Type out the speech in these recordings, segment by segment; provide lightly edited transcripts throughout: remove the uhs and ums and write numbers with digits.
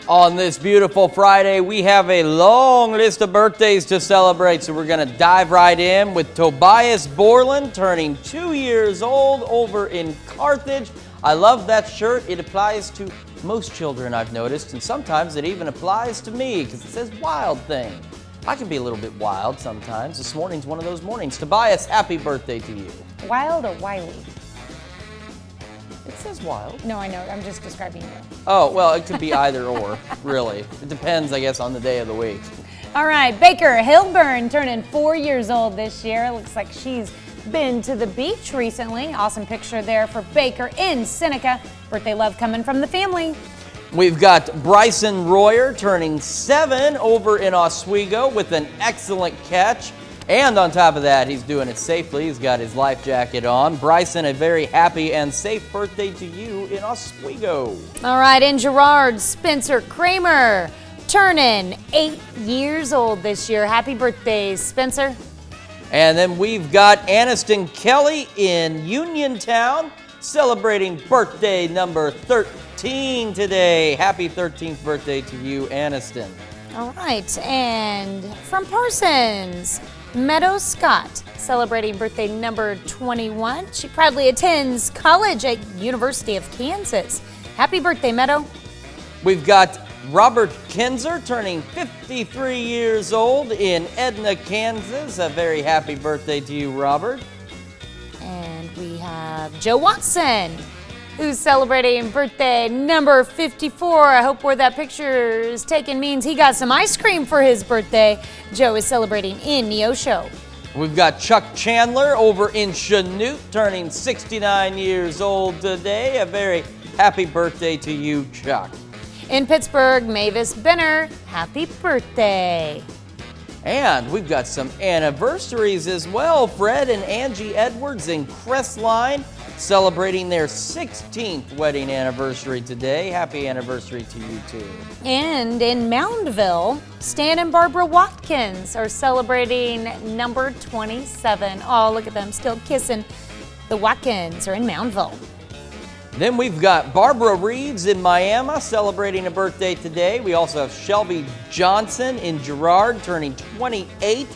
On this beautiful Friday, we have a long list of birthdays to celebrate, so we're going to dive right in with Tobias Borland turning 2 years old over in Carthage. I love that shirt. It applies to most children, I've noticed, and sometimes it even applies to me because it says Wild Thing. I can be a little bit wild sometimes. This morning's one of those mornings. Tobias, happy birthday to you. Wild or wily? It says wild. No, I know. I'm just describing you. Oh, well, it could be either or, really. It depends, I guess, on the day of the week. All right, Baker Hillburn turning 4 years old this year. Looks like she's been to the beach recently. Awesome picture there for Baker in Seneca. Birthday love coming from the family. We've got Bryson Royer turning 7 over in Oswego with an excellent catch. And on top of that, he's doing it safely. He's got his life jacket on. Bryson, a very happy and safe birthday to you in Oswego. All right, in Girard, Spencer Kramer turning 8 years old this year. Happy birthday, Spencer. And then we've got Aniston Kelly in Uniontown celebrating birthday number 13 today. Happy 13th birthday to you, Aniston. All right, and from Parsons, Meadow Scott celebrating birthday number 21. She proudly attends college at University of Kansas. Happy birthday, Meadow. We've got Robert Kinzer turning 53 years old in Edna, Kansas. A very happy birthday to you, Robert. And we have Joe Watson, who's celebrating birthday number 54. I hope where that picture is taken means he got some ice cream for his birthday. Joe is celebrating in Neosho. We've got Chuck Chandler over in Chanute turning 69 years old today. A very happy birthday to you, Chuck. In Pittsburgh, Mavis Benner, happy birthday. And we've got some anniversaries as well. Fred and Angie Edwards in Crestline celebrating their 16th wedding anniversary today. Happy anniversary to you too. And in Moundville, Stan and Barbara Watkins are celebrating number 27. Oh, look at them still kissing. The Watkins are in Moundville. Then we've got Barbara Reeves in Miami celebrating a birthday today. We also have Shelby Johnson in Girard turning 28.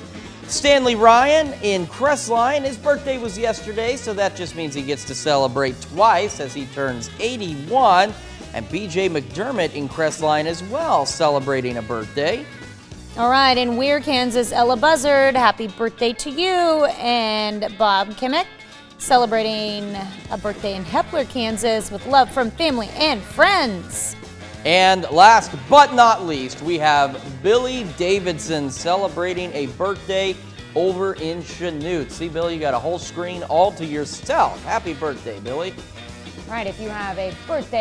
Stanley Ryan in Crestline. His birthday was yesterday, so that just means he gets to celebrate twice as he turns 81. And BJ McDermott in Crestline as well, celebrating a birthday. All right, in Weir, Kansas, Ella Buzzard, happy birthday to you. And Bob Kimmick celebrating a birthday in Hepler, Kansas with love from family and friends. And last but not least, we have Billy Davidson celebrating a birthday over in Chanute. See, Billy, you got a whole screen all to yourself. Happy birthday, Billy. All right, if you have a birthday